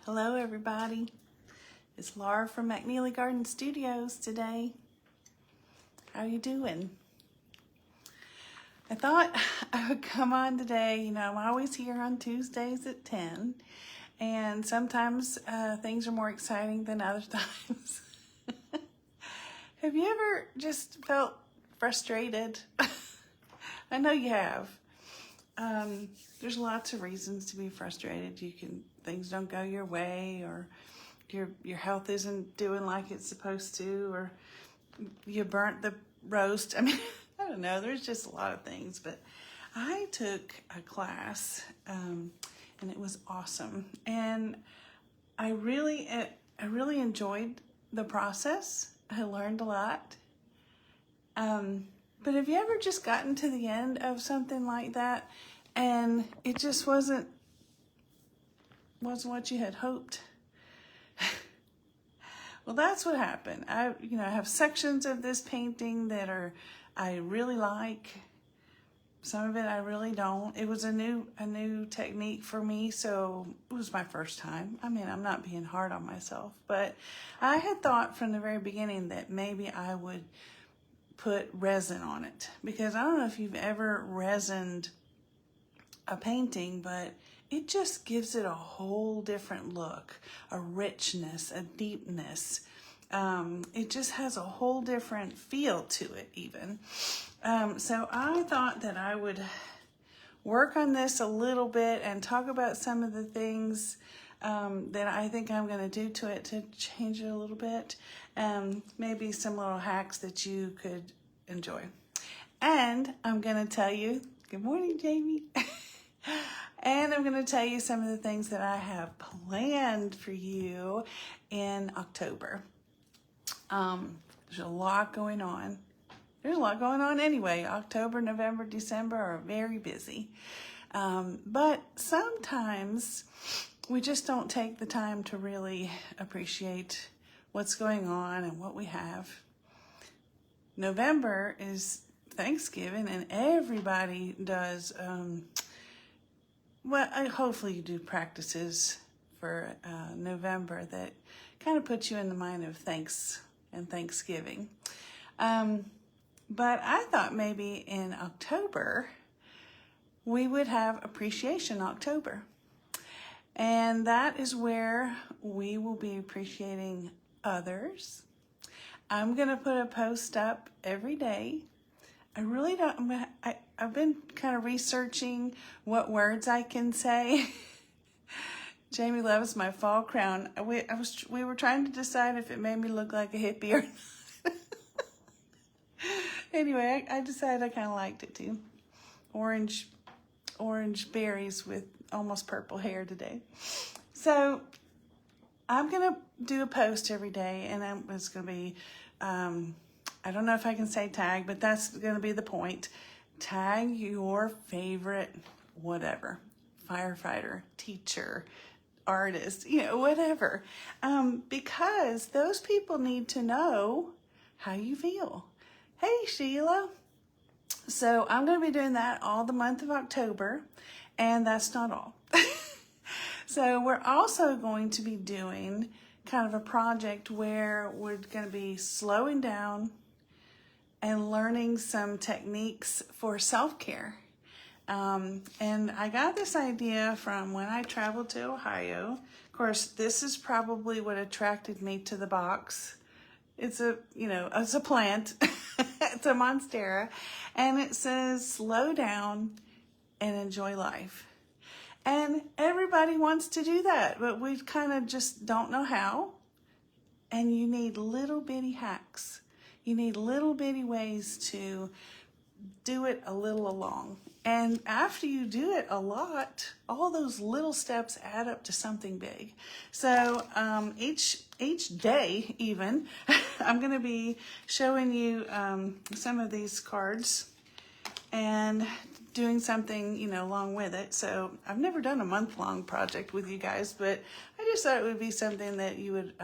Hello everybody, it's Laura from McNeely Garden Studios today. How you doing? I thought I would come on today. I'm always here on Tuesdays at 10, and sometimes things are more exciting than other times. Have you ever just felt frustrated? I know you have. There's lots of reasons to be frustrated. Things don't go your way, or your health isn't doing like it's supposed to, or you burnt the roast. I don't know. There's just a lot of things. But I took a class, and it was awesome, and I really enjoyed the process. I learned a lot. But have you ever just gotten to the end of something like that and it just wasn't what you had hoped? Well, that's what happened. I have sections of this painting that I really like. Some of it I really don't. It was a new technique for me, so it was my first time. I'm not being hard on myself, but I had thought from the very beginning that maybe I would put resin on it, because I don't know if you've ever resined a painting, but it just gives it a whole different look, a richness, a deepness. It just has a whole different feel to it even. So I thought that I would work on this a little bit and talk about some of the things that I think I'm going to do to it to change it a little bit. Maybe some little hacks that you could enjoy. And I'm going to tell you, good morning, Jamie. And I'm going to tell you some of the things that I have planned for you in October. There's a lot going on. There's a lot going on anyway. October, November, December are very busy. But sometimes we just don't take the time to really appreciate what's going on and what we have. November is Thanksgiving, and everybody does, hopefully you do practices for November that kind of put you in the mind of thanks and Thanksgiving. But I thought maybe in October we would have Appreciation October. And that is where we will be appreciating others. I'm going to put a post up every day. I've been kind of researching what words I can say. Jamie loves my fall crown. We were trying to decide if it made me look like a hippie or not. Anyway, I decided I kind of liked it too. Orange berries with almost purple hair today. So I'm going to do a post every day, and it's going to be, I don't know if I can say tag, but that's going to be the point. Tag your favorite whatever, firefighter, teacher, artist, whatever. Because those people need to know how you feel. Hey, Sheila. So I'm going to be doing that all the month of October, and that's not all. So we're also going to be doing kind of a project where we're going to be slowing down and learning some techniques for self-care. And I got this idea from when I traveled to Ohio. Of course, this is probably what attracted me to the box. It's a plant. It's a monstera, and it says slow down and enjoy life. And everybody wants to do that, but we kind of just don't know how. And you need little bitty hacks. You need little bitty ways to do it a little along. And after you do it a lot, all those little steps add up to something big. So each day even, I'm going to be showing you some of these cards and doing something, along with it. So I've never done a month-long project with you guys, but I just thought it would be something that you would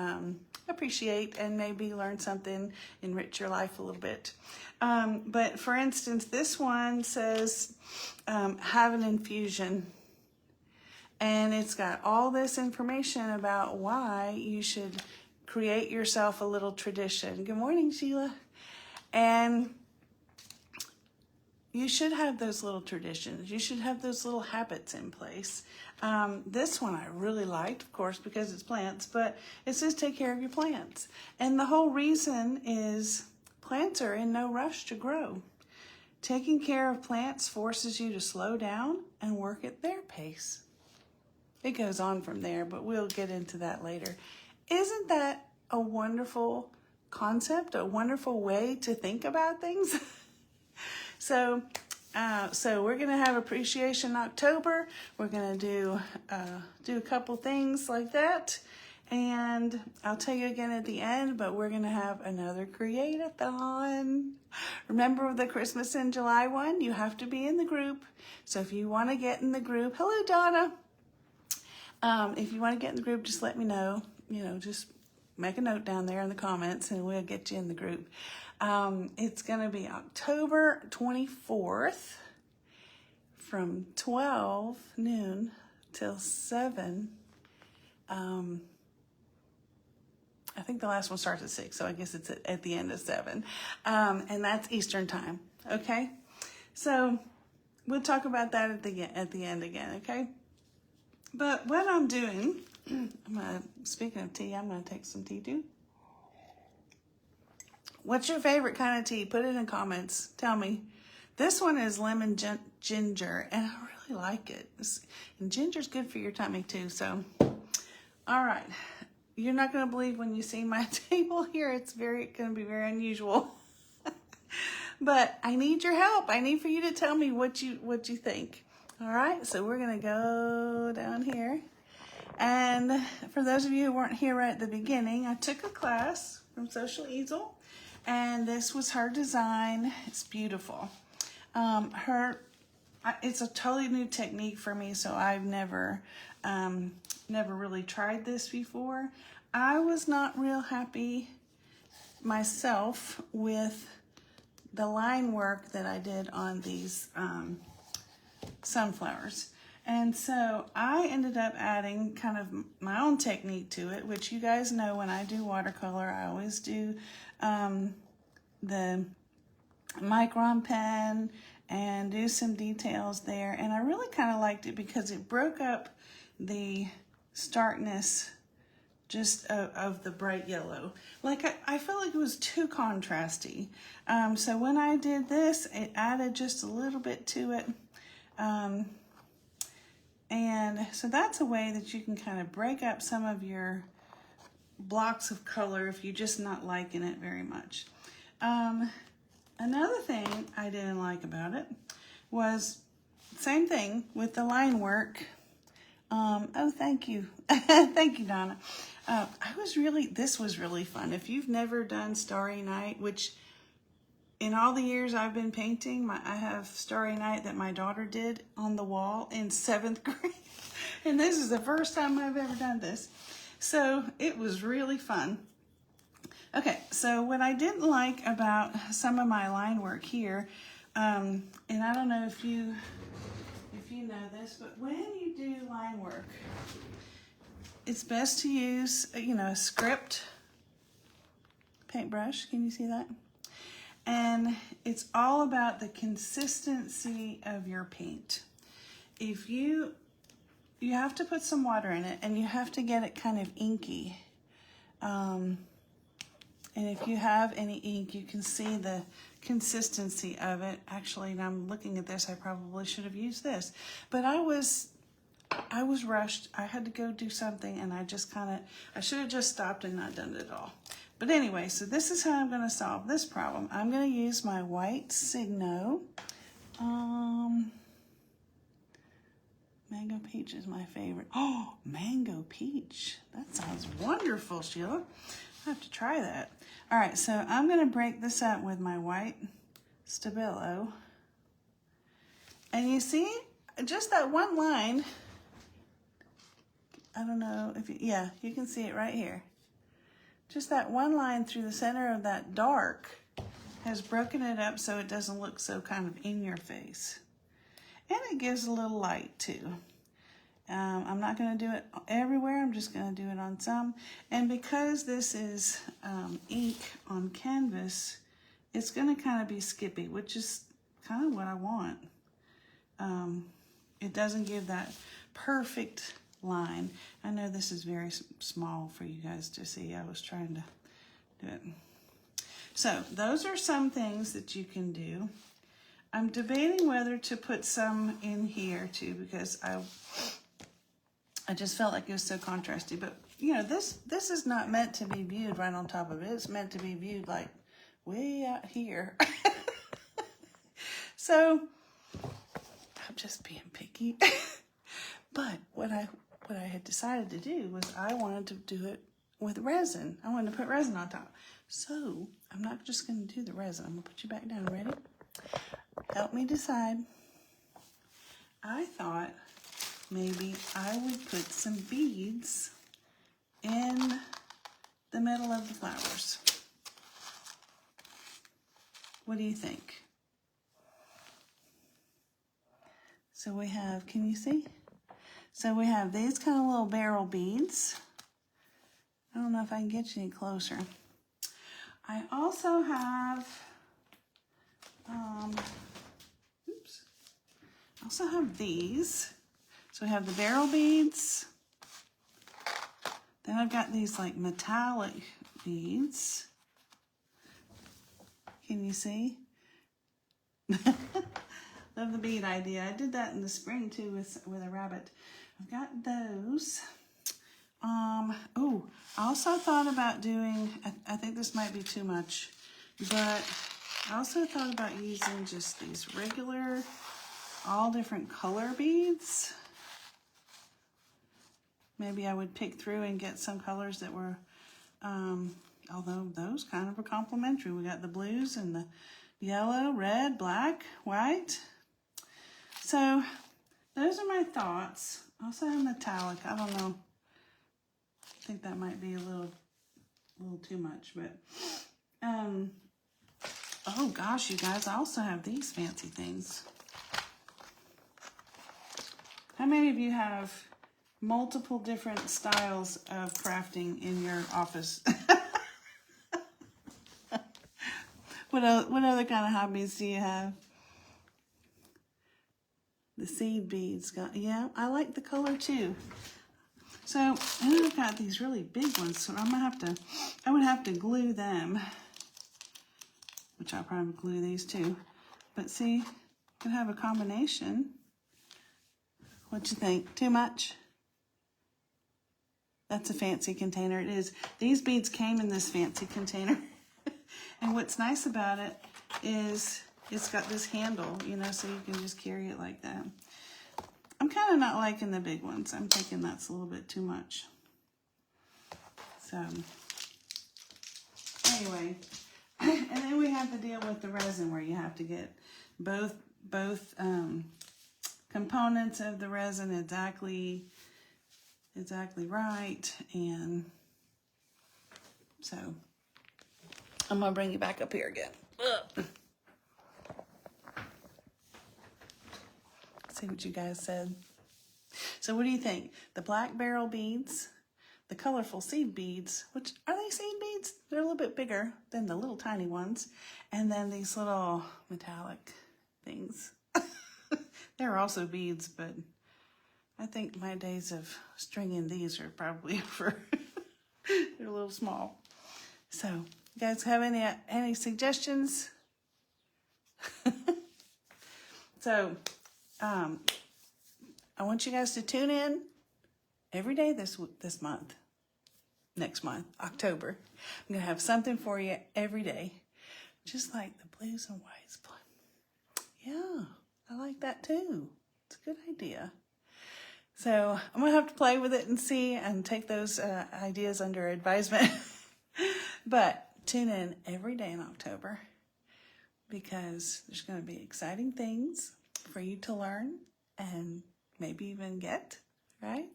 appreciate and maybe learn something, enrich your life a little bit. But for instance, this one says, have an infusion. And it's got all this information about why you should create yourself a little tradition. Good morning, Sheila. And you should have those little traditions. You should have those little habits in place. This one I really liked, of course, because it's plants, but it says take care of your plants. And the whole reason is plants are in no rush to grow. Taking care of plants forces you to slow down and work at their pace. It goes on from there, but we'll get into that later. Isn't that a wonderful concept, a wonderful way to think about things? So we're going to have Appreciation October. We're going to do a couple things like that. And I'll tell you again at the end, but we're going to have another Create-a-thon. Remember the Christmas in July one? You have to be in the group. So if you want to get in the group, hello, Donna. If you want to get in the group, just let me know. You know, just make a note down there in the comments and we'll get you in the group. It's going to be October 24th from 12 noon till 7. I think the last one starts at 6, so I guess it's at the end of 7. And that's Eastern time, okay? So we'll talk about that at the end again, okay? But what I'm doing, speaking of tea, I'm going to take some tea too. What's your favorite kind of tea? Put it in the comments. Tell me. This one is lemon ginger, and I really like it. And ginger's good for your tummy too, so. All right. You're not going to believe when you see my table here. It's going to be very unusual. But I need your help. I need for you to tell me what you think. All right, so we're going to go down here. And for those of you who weren't here right at the beginning, I took a class from Social Easel. And this was her design. It's beautiful. It's a totally new technique for me, so I've never really tried this before. I was not real happy myself with the line work that I did on these sunflowers. And so I ended up adding kind of my own technique to it, which you guys know when I do watercolor, I always do the micron pen and do some details there. And I really kind of liked it because it broke up the starkness just of the bright yellow. Like I felt like it was too contrasty. So when I did this, it added just a little bit to it. And so that's a way that you can kind of break up some of your blocks of color if you're just not liking it very much. Another thing I didn't like about it was same thing with the line work. Oh, thank you. Thank you, Donna. This was really fun. If you've never done Starry Night, which in all the years I've been painting, I have Starry Night that my daughter did on the wall in 7th grade. And this is the first time I've ever done this. So it was really fun. Okay, so what I didn't like about some of my line work here, and I don't know if you know this, but when you do line work, it's best to use, a script paintbrush. Can you see that? And it's all about the consistency of your paint. If you have to put some water in it, and you have to get it kind of inky. And if you have any ink, you can see the consistency of it. Actually, now I'm looking at this, I probably should have used this. But I was rushed. I had to go do something, and I should have just stopped and not done it at all. But anyway, so this is how I'm going to solve this problem. I'm going to use my white Signo. Mango Peach is my favorite. Oh, Mango Peach. That sounds wonderful, Sheila. I have to try that. All right, so I'm going to break this up with my white Stabilo. And you see, just that one line, I don't know if you can see it right here. Just that one line through the center of that dark has broken it up so it doesn't look so kind of in your face. And it gives a little light too. I'm not going to do it everywhere. I'm just going to do it on some. And because this is ink on canvas, it's going to kind of be skippy, which is kind of what I want. It doesn't give that perfect line. I know this is very small for you guys to see. I was trying to do it. So those are some things that you can do. I'm debating whether to put some in here too, because I just felt like it was so contrasty. But you know, this is not meant to be viewed right on top of it. It's meant to be viewed like way out here. So I'm just being picky. But what I had decided to do was I wanted to do it with resin. I wanted to put resin on top. So I'm not just going to do the resin. I'm going to put you back down. Ready? Help me decide. I thought maybe I would put some beads in the middle of the flowers. What do you think? So we have, can you see? So we have these kind of little barrel beads. I don't know if I can get you any closer. I also have, oops. I also have these. So we have the barrel beads. Then I've got these like metallic beads. Can you see? Love the bead idea. I did that in the spring too with a rabbit. I've got those. Oh, I also thought about doing, I think this might be too much, but I also thought about using just these regular, all different color beads. Maybe I would pick through and get some colors that were, although those kind of are complementary. We got the blues and the yellow, red, black, white. So those are my thoughts. I also have metallic. I don't know. I think that might be a little too much, but oh gosh, you guys, I also have these fancy things. How many of you have multiple different styles of crafting in your office? What other kind of hobbies do you have? The seed beads, yeah, I like the color too. So, and I've got these really big ones, so I would have to glue them, which I'll probably glue these too. But see, you can have a combination. What you think? Too much? That's a fancy container. It is. These beads came in this fancy container. And what's nice about it is it's got this handle, you know, so you can just carry it like that. I'm kind of not liking the big ones. I'm thinking that's a little bit too much. So, anyway. And then we have to deal with the resin where you have to get both components of the resin exactly right. And so I'm gonna bring you back up here again. Ugh. See what you guys said. So what do you think? The black barrel beads, the colorful seed beads, which are they seed beads? They're a little bit bigger than the little tiny ones. And then these little metallic things. They're also beads, but I think my days of stringing these are probably over. They're a little small. So, you guys have any suggestions? So, I want you guys to tune in every day this month. Next month, October. I'm going to have something for you every day. Just like the blues and whites. Yeah, I like that too. It's a good idea. So I'm going to have to play with it and see and take those ideas under advisement. But tune in every day in October because there's going to be exciting things for you to learn and maybe even get, right?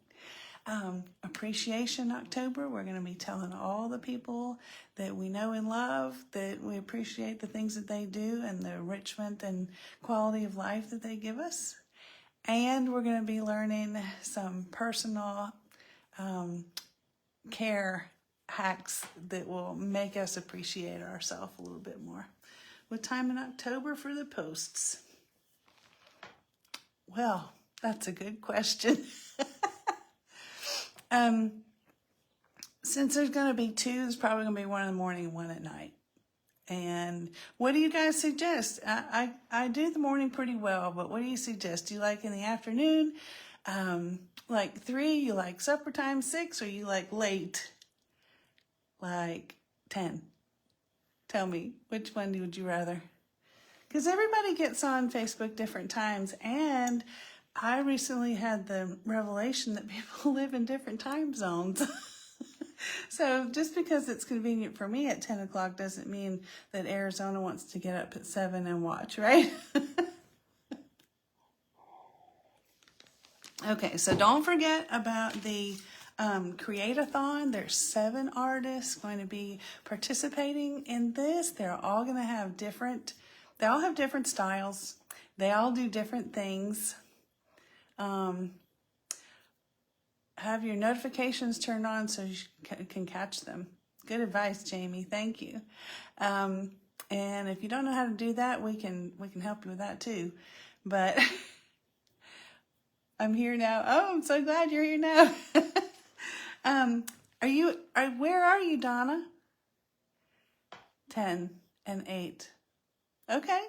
Appreciation October, we're going to be telling all the people that we know and love that we appreciate the things that they do and the enrichment and quality of life that they give us. And we're going to be learning some personal care hacks that will make us appreciate ourselves a little bit more. With time in October for the posts? Well, that's a good question. Since there's going to be two, it's probably going to be one in the morning and one at night. And what do you guys suggest? I do the morning pretty well, but what do you suggest? Do you like in the afternoon, like 3? You like supper time 6, or you like late, like 10? Tell me, which one would you rather? Because everybody gets on Facebook different times, and I recently had the revelation that people live in different time zones. So just because it's convenient for me at 10 o'clock doesn't mean that Arizona wants to get up at 7 and watch, right? Okay, so don't forget about the Create-a-thon. There's 7 artists going to be participating in this. They're all going to have different, they all have different styles. They all do different things. Have your notifications turned on so you can catch them. Good advice, Jamie. Thank you. And if you don't know how to do that, we can help you with that too. But I'm here now. Oh, I'm so glad you're here now. Where are you, Donna? 10 and 8. Okay.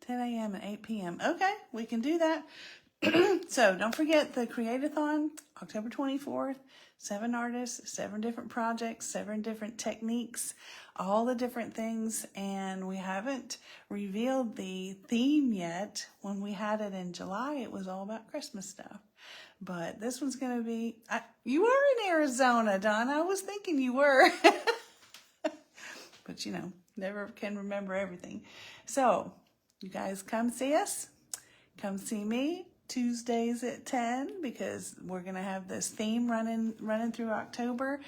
10 a.m. and 8 p.m. Okay, we can do that. So don't forget the Create-a-thon, October 24th. 7 artists, 7 different projects, 7 different techniques, all the different things. And we haven't revealed the theme yet. When we had it in July, it was all about Christmas stuff. But this one's going to be, you were in Arizona, Donna. I was thinking you were. But never can remember everything. So you guys come see us. Come see me Tuesdays at 10, because we're going to have this theme running through October,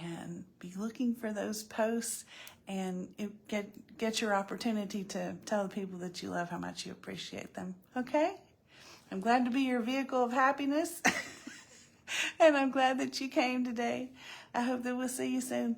and be looking for those posts and get your opportunity to tell the people that you love how much you appreciate them. Okay? I'm glad to be your vehicle of happiness. And I'm glad that you came today. I hope that we'll see you soon.